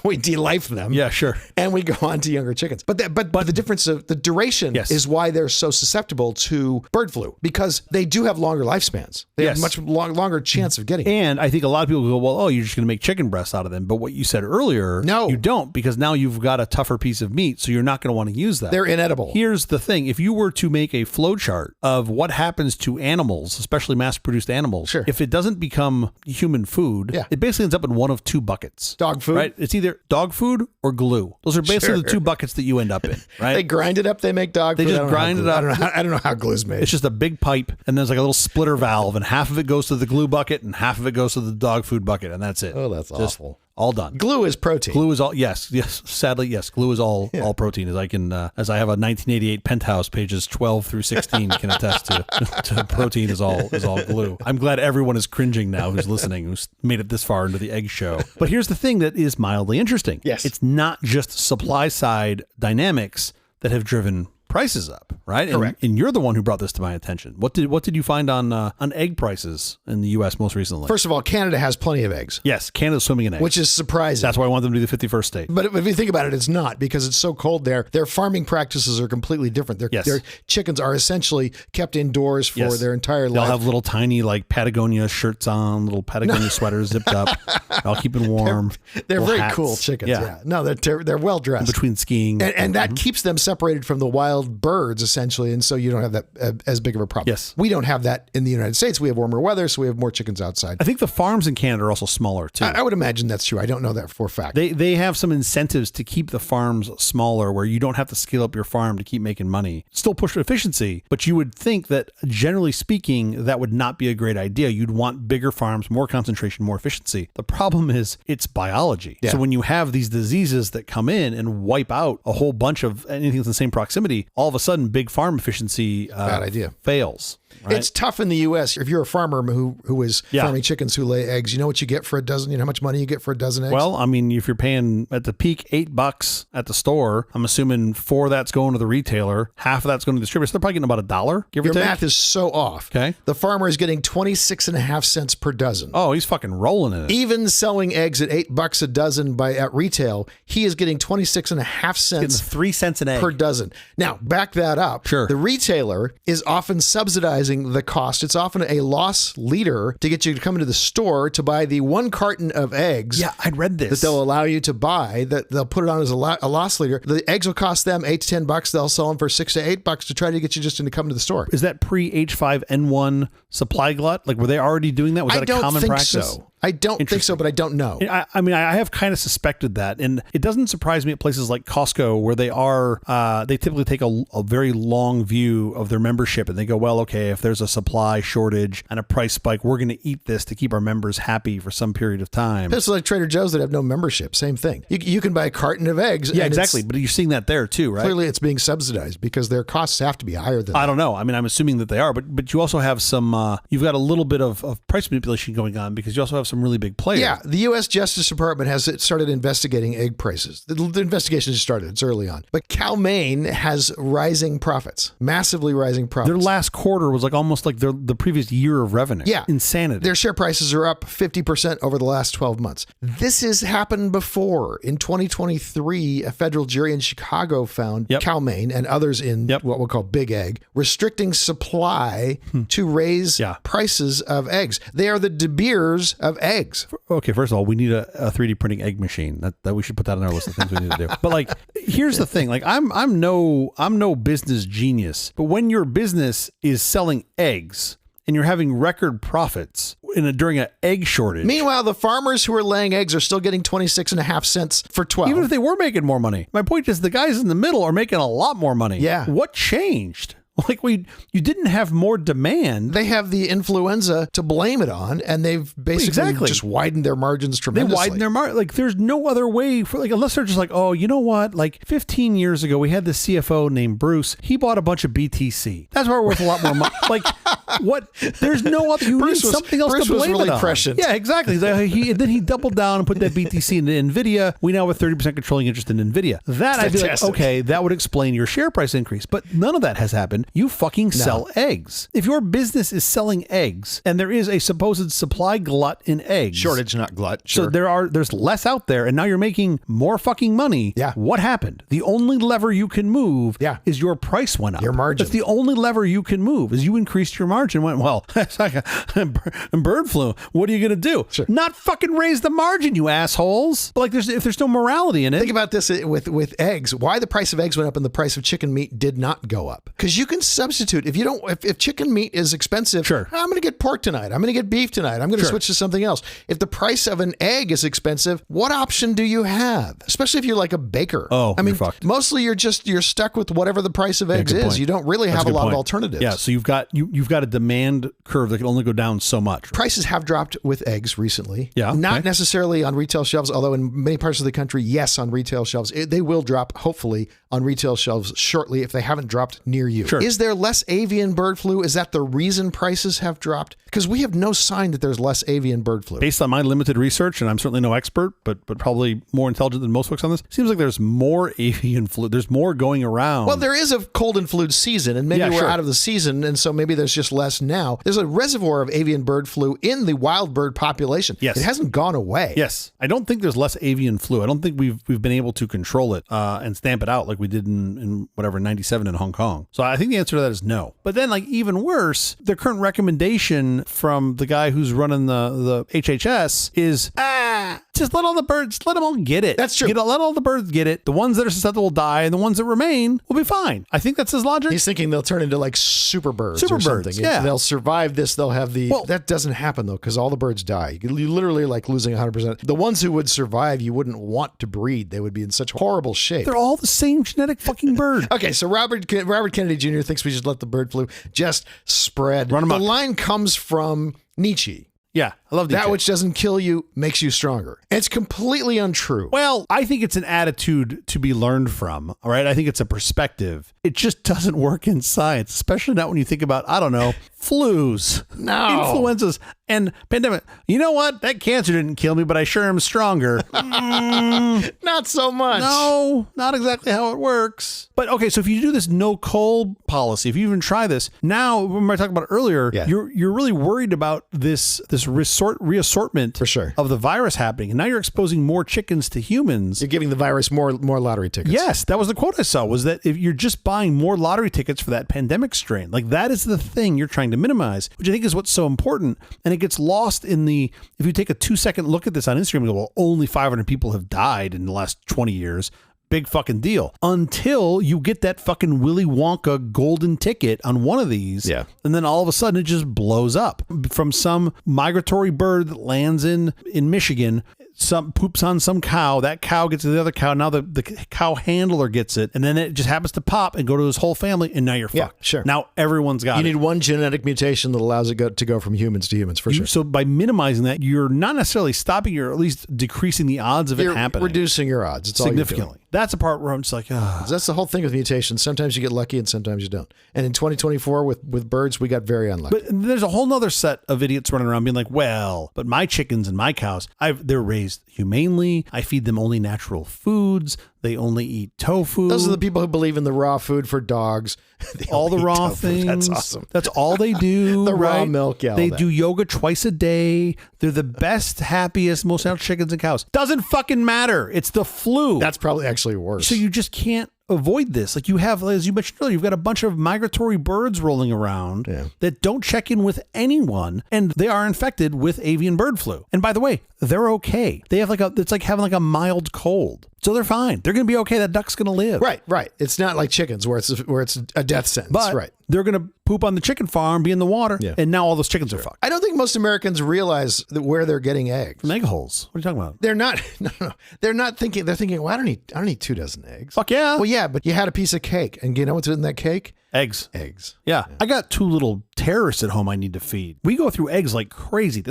We de-life them. Yeah, sure. And we go on to younger chickens. But the difference of the duration is why they're so susceptible to bird flu, because they do have longer lifespans. They have much longer chance of getting it. And I think a lot of people go, well, you're just going to make chicken breasts out of them. But what you said earlier, no, you don't, because now you've got a tougher piece of meat, so you're not going to want to use that. They're inedible. Here's the thing. If you were to make a flow chart of what happens to animals, especially mass-produced animals, if it doesn't become human food, it basically ends up in one of 2 buckets. Dog food. Right? It's either dog food or glue. Those are basically the 2 buckets that you end up in, right? They grind it up, they make dog food. They just grind it up. I don't know how glue's made. It's just a big pipe, and there's like a little splitter valve, and half of it goes to the glue bucket, and half of it goes to the dog food bucket, and that's it. Oh, that's just awful. All done. Glue is protein. Glue is all, yes. Sadly, yes. Glue is all protein, as I have a 1988 Penthouse pages 12 through 16 can attest to protein is all glue. I'm glad everyone is cringing now who's listening, who's made it this far into the egg show. But here's the thing that is mildly interesting. Yes. It's not just supply side dynamics that have driven prices up, right? Correct. And you're the one who brought this to my attention. What did you find on egg prices in the U.S. most recently? First of all, Canada has plenty of eggs. Yes, Canada's swimming in eggs, which is surprising. That's why I want them to be the 51st state. But if you think about it, it's not, because it's so cold there. Their farming practices are completely different. Their chickens are essentially kept indoors for their entire life. They'll have little tiny Patagonia shirts on, little Patagonia sweaters zipped up, all keeping warm. They're very cool chickens. Yeah. No, they're well dressed. In between skiing, and that keeps them separated from the wild birds, essentially, and so you don't have that as big of a problem. Yes. We don't have that in the United States. We have warmer weather, so we have more chickens outside. I think the farms in Canada are also smaller too. I would imagine that's true. I don't know that for a fact. They have some incentives to keep the farms smaller, where you don't have to scale up your farm to keep making money. Still push efficiency, but you would think that, generally speaking, that would not be a great idea. You'd want bigger farms, more concentration, more efficiency. The problem is it's biology. Yeah. So when you have these diseases that come in and wipe out a whole bunch of anything that's in the same proximity, efficiency, all of a sudden big farm efficiency bad idea. fails. Right? It's tough in the U.S. If you're a farmer who is farming chickens who lay eggs, you know what you get for a dozen? You know how much money you get for a dozen eggs? Well, I mean, if you're paying at the peak $8 at the store, I'm assuming 4 of that's going to the retailer, half of that's going to the distributor. So they're probably getting about $1, give or take. Your math is so off. Okay. The farmer is getting 26.5 cents per dozen. Oh, he's fucking rolling in it. Even selling eggs at $8 a dozen at retail, he is getting 26.5 cents. Getting 3 cents an egg per dozen. Now, back that up. Sure. The retailer is often subsidizing the cost. It's often a loss leader to get you to come into the store to buy the 1 carton of eggs. Yeah, I'd read this. That they'll allow you to buy, that they'll put it on as a loss leader. The eggs will cost them $8 to $10. They'll sell them for $6 to $8 to try to get you just into come to the store. Is that pre H5N1 supply glut? Like, were they already doing that? Was that a common practice? So. I don't think so, but I don't know. I mean, I have kind of suspected that. And it doesn't surprise me at places like Costco where they typically take a very long view of their membership and they go, well, okay, if there's a supply shortage and a price spike, we're going to eat this to keep our members happy for some period of time. It's like Trader Joe's that have no membership. Same thing. You can buy a carton of eggs. Yeah, exactly. But you're seeing that there too, right? Clearly it's being subsidized because their costs have to be higher than that. I don't know. I mean, I'm assuming that they are, but you also have some, you've got a little bit of price manipulation going on because you also have some really big players. Yeah, the U.S. Justice Department has started investigating egg prices. The investigation just started. It's early on. But Cal-Maine has rising profits, massively rising profits. Their last quarter was like almost like the previous year of revenue. Yeah. Insanity. Their share prices are up 50% over the last 12 months. This has happened before. In 2023, a federal jury in Chicago found Cal-Maine and others in what we'll call Big Egg, restricting supply to raise prices of eggs. They are the De Beers of eggs. Okay, first of all, we need a 3D printing egg machine. That we should put that on our list of things we need to do. But like, here's the thing: like, I'm no business genius, but when your business is selling eggs and you're having record profits during an egg shortage. Meanwhile, the farmers who are laying eggs are still getting 26.5 cents for 12. Even if they were making more money. My point is, the guys in the middle are making a lot more money. Yeah. What changed? Like, you didn't have more demand. They have the influenza to blame it on, and they've basically just widened their margins tremendously. They widened their margin. Like, there's no other way for, like, unless they're just like, oh, you know what? Like, 15 years ago, we had this CFO named Bruce. He bought a bunch of BTC. That's why we're worth a lot more money. Like, what? There's no other. You need something else to blame it on. Prescient. Yeah, exactly. Then he doubled down and put that BTC into NVIDIA. We now have a 30% controlling interest in NVIDIA. That I feel like, okay, that would explain your share price increase. But none of that has happened. You fucking sell eggs. If your business is selling eggs and there is a supposed supply glut in eggs. Shortage, not glut. Sure. So there's less out there and now you're making more fucking money. Yeah. What happened? The only lever you can move is your price went up. Your margin. That's the only lever you can move is you increased your margin. Went, well, it's like a bird flu. What are you going to do? Sure. Not fucking raise the margin, you assholes. But like if there's no morality in it. Think about this with eggs. Why the price of eggs went up and the price of chicken meat did not go up? Because you can substitute. If chicken meat is expensive, sure. I'm going to get pork tonight. I'm going to get beef tonight. I'm going to switch to something else. If the price of an egg is expensive, what option do you have? Especially if you're like a baker. Oh, I mean, you're fucked. Mostly you're stuck with whatever the price of eggs is. Point. You don't really have a lot of alternatives. Yeah, so you've got a demand curve that can only go down so much. Prices have dropped with eggs recently. Yeah. Not necessarily on retail shelves, although in many parts of the country, yes, on retail shelves. They will drop, hopefully, on retail shelves shortly if they haven't dropped near you. Sure. Is there less avian bird flu? Is that the reason prices have dropped? Because we have no sign that there's less avian bird flu. Based on my limited research, and I'm certainly no expert, but probably more intelligent than most folks on this, seems like there's more avian flu. There's more going around. Well, there is a cold and flu season, and maybe we're out of the season, and so maybe there's just less now. There's a reservoir of avian bird flu in the wild bird population. Yes. It hasn't gone away. Yes. I don't think there's less avian flu. I don't think we've been able to control it and stamp it out like we did in whatever, 97 in Hong Kong. So I think the answer to that is no. But then, like, even worse, the current recommendation from the guy who's running the HHS is, just let them all get it. That's true. Let all the birds get it. The ones that are susceptible will die, and the ones that remain will be fine. I think that's his logic. He's thinking they'll turn into like super birds or something. Yeah. They'll survive this. They'll have that doesn't happen though, because all the birds die. You literally like losing 100%. The ones who would survive, you wouldn't want to breed. They would be in such horrible shape. They're all the same genetic fucking bird. Okay, so Robert Kennedy Jr. thinks we should let the bird flu just spread. Run 'em up. The line comes from Nietzsche. Yeah, I love that which doesn't kill you makes you stronger. It's completely untrue. Well, I think it's an attitude to be learned from, all right? I think it's a perspective. It just doesn't work in science, especially not when you think about, I don't know, flus, influenzas, and pandemic. You know what? That cancer didn't kill me, but I sure am stronger. Not so much. No, not exactly how it works. But okay, so if you do this no cold policy, if you even try this, now, when I talked about earlier, you're really worried about this reassortment for sure of the virus happening. And now you're exposing more chickens to humans. You're giving the virus more lottery tickets. Yes, that was the quote I saw, was that if you're just buying more lottery tickets for that pandemic strain, like that is the thing you're trying to minimize, which I think is what's so important. And it gets lost in if you take a 2-second look at this on Instagram and go, well, only 500 people have died in the last 20 years. Big fucking deal. Until you get that fucking Willy Wonka golden ticket on one of these. Yeah. And then all of a sudden it just blows up from some migratory bird that lands in Michigan. Some poops on some cow. That cow gets to the other cow. Now the cow handler gets it. And then it just happens to pop and go to his whole family. And now you're fucked. Sure. Now everyone's got it. You need one genetic mutation that allows it to go from humans to humans, for sure. So by minimizing that, you're not necessarily stopping or at least decreasing the odds of it happening. Reducing your odds. It's significantly. All you're doing. That's the part where I'm just like, That's the whole thing with mutations. Sometimes you get lucky and sometimes you don't. And in 2024 with birds, we got very unlucky. But there's a whole nother set of idiots running around being like, well, but my chickens and my cows, they're raised humanely. I feed them only natural foods. They only eat tofu. Those are the people who believe in the raw food for dogs. All the raw things. That's awesome. That's all they do. The right? raw milk. Yeah, they do yoga twice a day. They're the best, happiest, most healthy chickens and cows. Doesn't fucking matter. It's the flu. That's probably actually worse. So you just can't avoid this. Like you have, as you mentioned earlier, you've got a bunch of migratory birds rolling around that don't check in with anyone, and they are infected with avian bird flu. And by the way, they're okay. They have it's like having a mild cold. So they're fine. They're going to be okay. That duck's going to live. Right. It's not like chickens where it's a death sentence. But they're going to poop on the chicken farm, be in the water, and now all those chickens are fucked. I don't think most Americans realize where they're getting eggs. From egg holes. What are you talking about? They're not. No. They're not thinking. They're thinking, well, I don't need 24 eggs. Fuck yeah. Well, yeah, but you had a piece of cake, and you know what's in that cake? Eggs. Yeah. I got 2 little terrorists at home I need to feed. We go through eggs like crazy.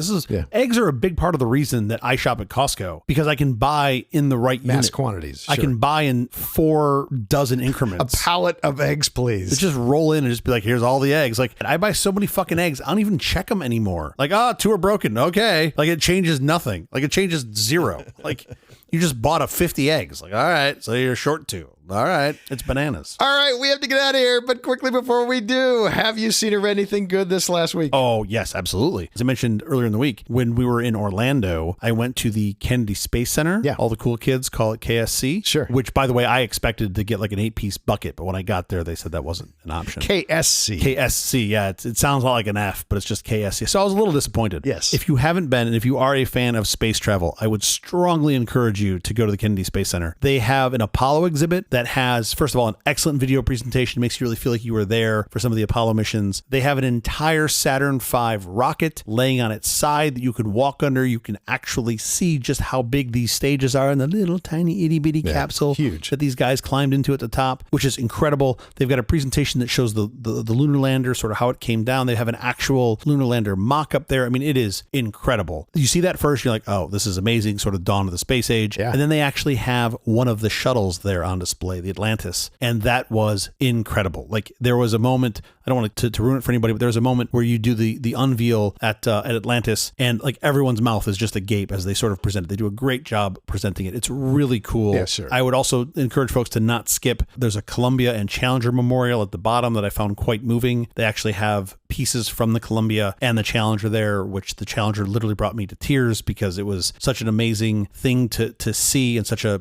Eggs are a big part of the reason that I shop at Costco, because I can buy in the right mass quantities. Sure. I can buy in 4 dozen increments. A pallet of eggs, please. Just roll in and just be like, here's all the eggs. Like, I buy so many fucking eggs, I don't even check them anymore. Like, 2 are broken. Okay. Like, it changes nothing. Like, it changes 0. Like, you just bought a 50 eggs. Like, all right, so you're short 2. All right, it's bananas. All right, we have to get out of here, but quickly before we do, have you seen or read anything good this last week? Oh, yes, absolutely. As I mentioned earlier in the week, when we were in Orlando, I went to the Kennedy Space Center. Yeah. All the cool kids call it KSC. Sure. Which, by the way, I expected to get like an 8-piece bucket, but when I got there, they said that wasn't an option. KSC. KSC, yeah. It sounds a lot like an F, but it's just KSC. So I was a little disappointed. Yes. If you haven't been, and if you are a fan of space travel, I would strongly encourage you to go to the Kennedy Space Center. They have an Apollo exhibit that has, first of all, an excellent video presentation. Makes you really feel like you were there for some of the Apollo missions. They have an entire Saturn V rocket laying on its side that you can walk under. You can actually see just how big these stages are in the little tiny itty bitty capsule huge. that these guys climbed into at the top, which is incredible. They've got a presentation that shows the lunar lander, sort of how it came down. They have an actual lunar lander mock up there. I mean, it is incredible. You see that first, you're like, oh, this is amazing, sort of dawn of the space age. Yeah. And then they actually have one of the shuttles there on display, the Atlantis. And that was incredible. Like, there was a moment, I don't want to ruin it for anybody, but there was a moment where you do the unveil at Atlantis, and like everyone's mouth is just agape as they sort of present it. They do a great job presenting it. It's really cool. Yeah, sure. I would also encourage folks to not skip. There's a Columbia and Challenger memorial at the bottom that I found quite moving. They actually have pieces from the Columbia and the Challenger there, which the Challenger literally brought me to tears because it was such an amazing thing to see, and such a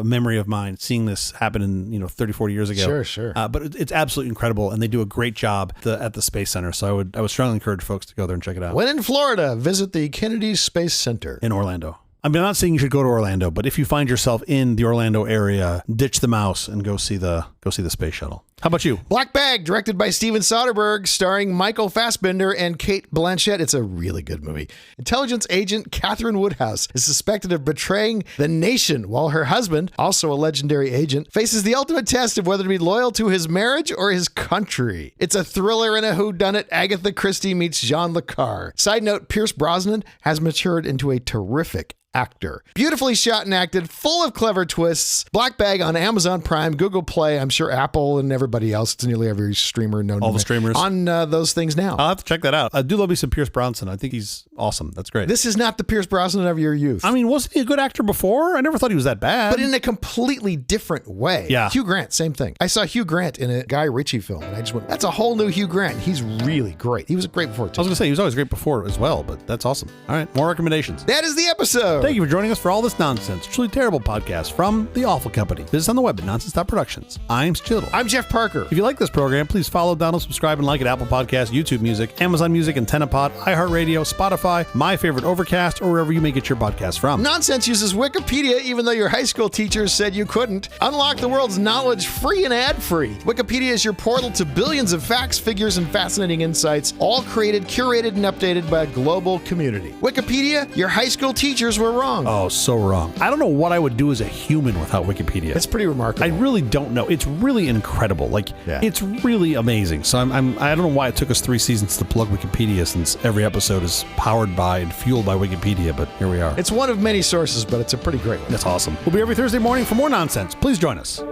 memory of mine, seeing this happen in 30, 40 years ago. Sure. But it's absolutely incredible, and they do a great job at the Space Center. So I would strongly encourage folks to go there and check it out. When in Florida, visit the Kennedy Space Center in Orlando. I mean, I'm not saying you should go to Orlando, but if you find yourself in the Orlando area, ditch the mouse and go see the go see the space shuttle. How about you? Black Bag, directed by Steven Soderbergh, starring Michael Fassbender and Kate Blanchett. It's a really good movie. Intelligence agent Catherine Woodhouse is suspected of betraying the nation while her husband, also a legendary agent, faces the ultimate test of whether to be loyal to his marriage or his country. It's a thriller and a whodunit. Agatha Christie meets Jean Le Carre. Side note, Pierce Brosnan has matured into a terrific actor. Beautifully shot and acted, full of clever twists. Black Bag on Amazon Prime, Google Play, I'm sure Apple and everybody else. It's nearly every streamer known. All the streamers. On those things now. I'll have to check that out. I do love me some Pierce Brosnan. I think he's awesome. That's great. This is not the Pierce Brosnan of your youth. I mean, wasn't he a good actor before? I never thought he was that bad. But in a completely different way. Yeah. Hugh Grant, same thing. I saw Hugh Grant in a Guy Ritchie film, and I just went, that's a whole new Hugh Grant. He's really great. He was great before, too. I was going to say, he was always great before as well, but that's awesome. All right, more recommendations. That is the episode. Thank you for joining us for All This Nonsense, truly terrible podcast from The Awful Company. Visit us on the web at nonsense.productions. I'm Chittle. I'm Jeff Parker. If you like this program, please follow, download, subscribe, and like at Apple Podcasts, YouTube Music, Amazon Music, AntennaPod, iHeartRadio, Spotify, My Favorite Overcast, or wherever you may get your podcasts from. Nonsense uses Wikipedia even though your high school teachers said you couldn't. Unlock the world's knowledge free and ad-free. Wikipedia is your portal to billions of facts, figures, and fascinating insights, all created, curated, and updated by a global community. Wikipedia, your high school teachers were wrong. Oh, so wrong. I don't know what I would do as a human without Wikipedia. It's pretty remarkable. I really don't know. It's really incredible. Like, It's really amazing. So I don't know why it took us 3 seasons to plug Wikipedia, since every episode is powered by and fueled by Wikipedia, but here we are. It's one of many sources, but it's a pretty great one. That's awesome. We'll be every Thursday morning for more nonsense. Please join us.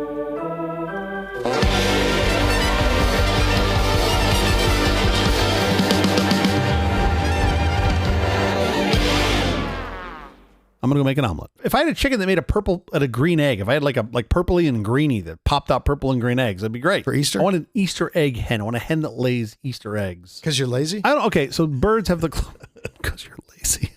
I'm gonna go make an omelet. If I had a chicken that made a purple and a green egg, if I had like purpley and greeny that popped out purple and green eggs, that'd be great. For Easter? I want an Easter egg hen. I want a hen that lays Easter eggs. Because you're lazy? Okay, so birds have the... Because you're lazy.